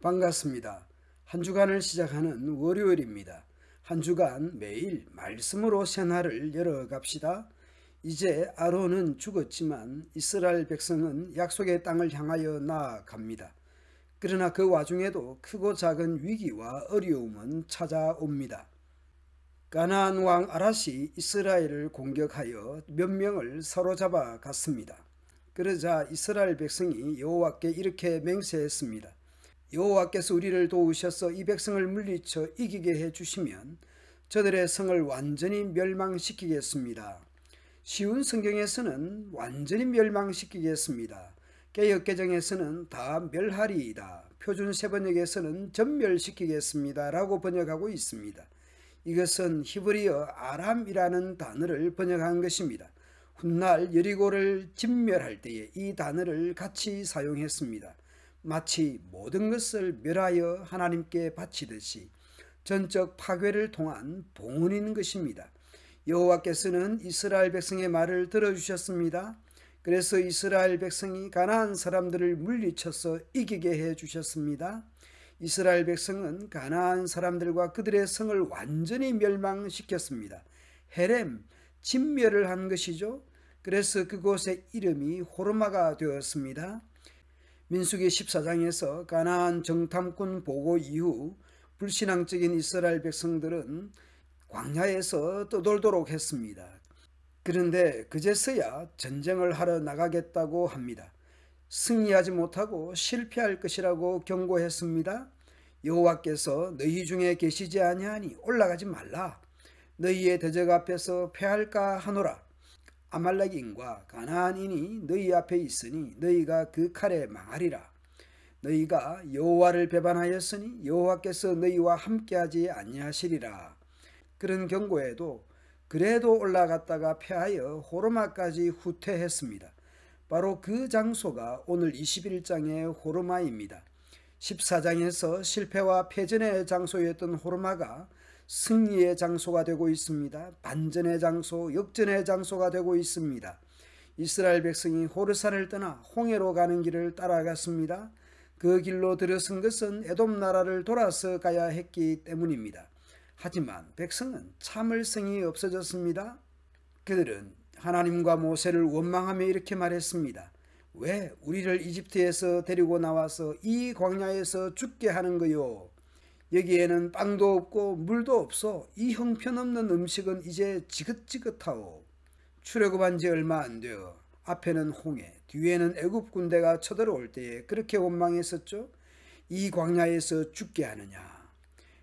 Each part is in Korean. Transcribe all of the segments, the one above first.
반갑습니다. 한 주간을 시작하는 월요일입니다. 한 주간 매일 말씀으로 새날을 열어갑시다. 이제 아론은 죽었지만 이스라엘 백성은 약속의 땅을 향하여 나아갑니다. 그러나 그 와중에도 크고 작은 위기와 어려움은 찾아옵니다. 가나안 왕 아랏이 이스라엘을 공격하여 몇 명을 사로잡아 갔습니다. 그러자 이스라엘 백성이 여호와께 이렇게 맹세했습니다. 여호와께서 우리를 도우셔서 이 백성을 물리쳐 이기게 해주시면 저들의 성을 완전히 멸망시키겠습니다. 쉬운 성경에서는 완전히 멸망시키겠습니다. 개역개정에서는 다 멸하리이다. 표준 세번역에서는 전멸시키겠습니다 라고 번역하고 있습니다. 이것은 히브리어 아람이라는 단어를 번역한 것입니다. 훗날 여리고를 진멸할 때에 이 단어를 같이 사용했습니다. 마치 모든 것을 멸하여 하나님께 바치듯이 전적 파괴를 통한 봉헌인 것입니다. 여호와께서는 이스라엘 백성의 말을 들어주셨습니다. 그래서 이스라엘 백성이 가나안 사람들을 물리쳐서 이기게 해주셨습니다. 이스라엘 백성은 가나안 사람들과 그들의 성을 완전히 멸망시켰습니다. 헤렘, 진멸을 한 것이죠. 그래서 그곳의 이름이 호르마가 되었습니다. 민수기 14장에서 가나안 정탐꾼 보고 이후 불신앙적인 이스라엘 백성들은 광야에서 떠돌도록 했습니다. 그런데 그제서야 전쟁을 하러 나가겠다고 합니다. 승리하지 못하고 실패할 것이라고 경고했습니다. 여호와께서 너희 중에 계시지 아니하니 올라가지 말라. 너희의 대적 앞에서 패할까 하노라. 아말렉인과 가나안인이 너희 앞에 있으니 너희가 그 칼에 망하리라. 너희가 여호와를 배반하였으니 여호와께서 너희와 함께하지 아니하시리라. 그런 경고에도 그래도 올라갔다가 패하여 호르마까지 후퇴했습니다. 바로 그 장소가 오늘 21장의 호르마입니다. 14장에서 실패와 패전의 장소였던 호르마가 승리의 장소가 되고 있습니다. 반전의 장소, 역전의 장소가 되고 있습니다. 이스라엘 백성이 호르산을 떠나 홍해로 가는 길을 따라갔습니다. 그 길로 들어선 것은 에돔 나라를 돌아서 가야 했기 때문입니다. 하지만 백성은 참을성이 없어졌습니다. 그들은 하나님과 모세를 원망하며 이렇게 말했습니다. 왜 우리를 이집트에서 데리고 나와서 이 광야에서 죽게 하는 거요? 여기에는 빵도 없고 물도 없어. 이 형편없는 음식은 이제 지긋지긋하오. 출애굽한 지 얼마 안 되어 앞에는 홍해, 뒤에는 애굽 군대가 쳐들어올 때에 그렇게 원망했었죠. 이 광야에서 죽게 하느냐.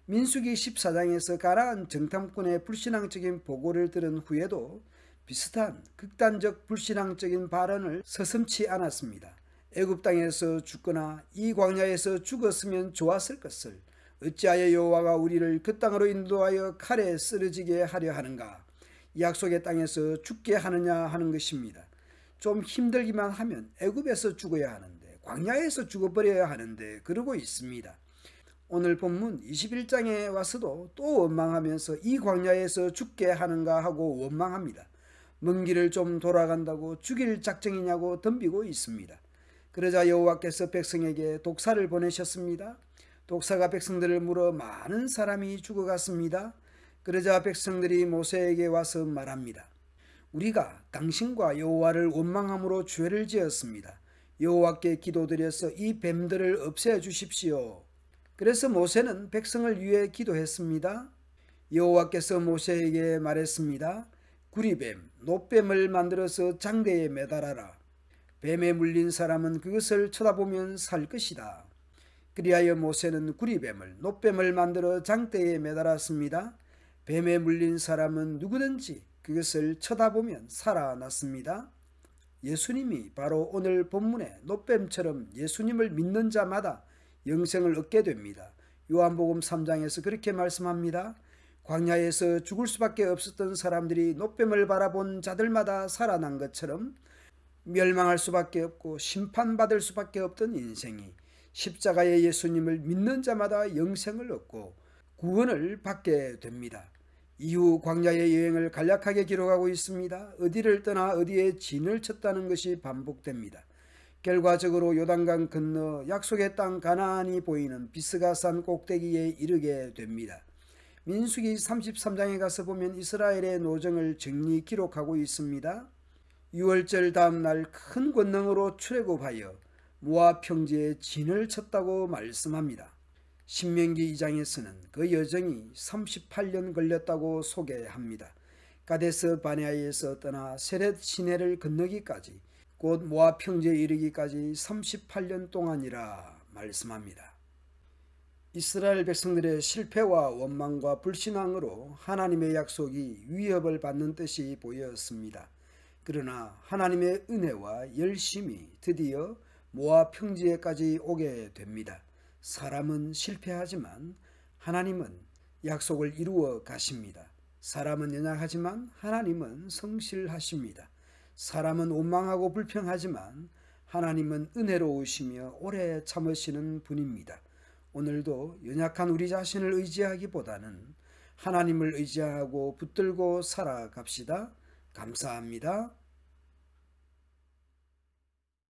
민수기 14장에서 가나안 정탐꾼의 불신앙적인 보고를 들은 후에도 비슷한 극단적 불신앙적인 발언을 서슴지 않았습니다. 애굽 땅에서 죽거나 이 광야에서 죽었으면 좋았을 것을 어찌하여 여호와가 우리를 그 땅으로 인도하여 칼에 쓰러지게 하려 하는가? 약속의 땅에서 죽게 하느냐 하는 것입니다. 좀 힘들기만 하면 애굽에서 죽어야 하는데 광야에서 죽어버려야 하는데 그러고 있습니다. 오늘 본문 21장에 와서도 또 원망하면서 이 광야에서 죽게 하는가 하고 원망합니다. 먼 길을 좀 돌아간다고 죽일 작정이냐고 덤비고 있습니다. 그러자 여호와께서 백성에게 독사를 보내셨습니다. 독사가 백성들을 물어 많은 사람이 죽어갔습니다. 그러자 백성들이 모세에게 와서 말합니다. 우리가 당신과 여호와를 원망함으로 죄를 지었습니다. 여호와께 기도드려서 이 뱀들을 없애주십시오. 그래서 모세는 백성을 위해 기도했습니다. 여호와께서 모세에게 말했습니다. 구리뱀, 놋뱀을 만들어서 장대에 매달아라. 뱀에 물린 사람은 그것을 쳐다보면 살 것이다. 그리하여 모세는 구리뱀을, 놋뱀을 만들어 장대에 매달았습니다. 뱀에 물린 사람은 누구든지 그것을 쳐다보면 살아났습니다. 예수님이 바로 오늘 본문의 놋뱀처럼 예수님을 믿는 자마다 영생을 얻게 됩니다. 요한복음 3장에서 그렇게 말씀합니다. 광야에서 죽을 수밖에 없었던 사람들이 놋뱀을 바라본 자들마다 살아난 것처럼 멸망할 수밖에 없고 심판받을 수밖에 없던 인생이 십자가의 예수님을 믿는 자마다 영생을 얻고 구원을 받게 됩니다. 이후 광야의 여행을 간략하게 기록하고 있습니다. 어디를 떠나 어디에 진을 쳤다는 것이 반복됩니다. 결과적으로 요단강 건너 약속의 땅 가나안이 보이는 비스가산 꼭대기에 이르게 됩니다. 민수기 33장에 가서 보면 이스라엘의 노정을 정리 기록하고 있습니다. 6월절 다음 날 큰 권능으로 출애굽하여 모압 평지에 진을 쳤다고 말씀합니다. 신명기 2장에서는 그 여정이 38년 걸렸다고 소개합니다. 가데스 바네아에서 떠나 세렛 시내를 건너기까지 곧 모압 평지에 이르기까지 38년 동안이라 말씀합니다. 이스라엘 백성들의 실패와 원망과 불신앙으로 하나님의 약속이 위협을 받는 듯이 보였습니다. 그러나 하나님의 은혜와 열심이 드디어 모압 평지에까지 오게 됩니다. 사람은 실패하지만 하나님은 약속을 이루어 가십니다. 사람은 연약하지만 하나님은 성실하십니다. 사람은 원망하고 불평하지만 하나님은 은혜로우시며 오래 참으시는 분입니다. 오늘도 연약한 우리 자신을 의지하기보다는 하나님을 의지하고 붙들고 살아갑시다. 감사합니다.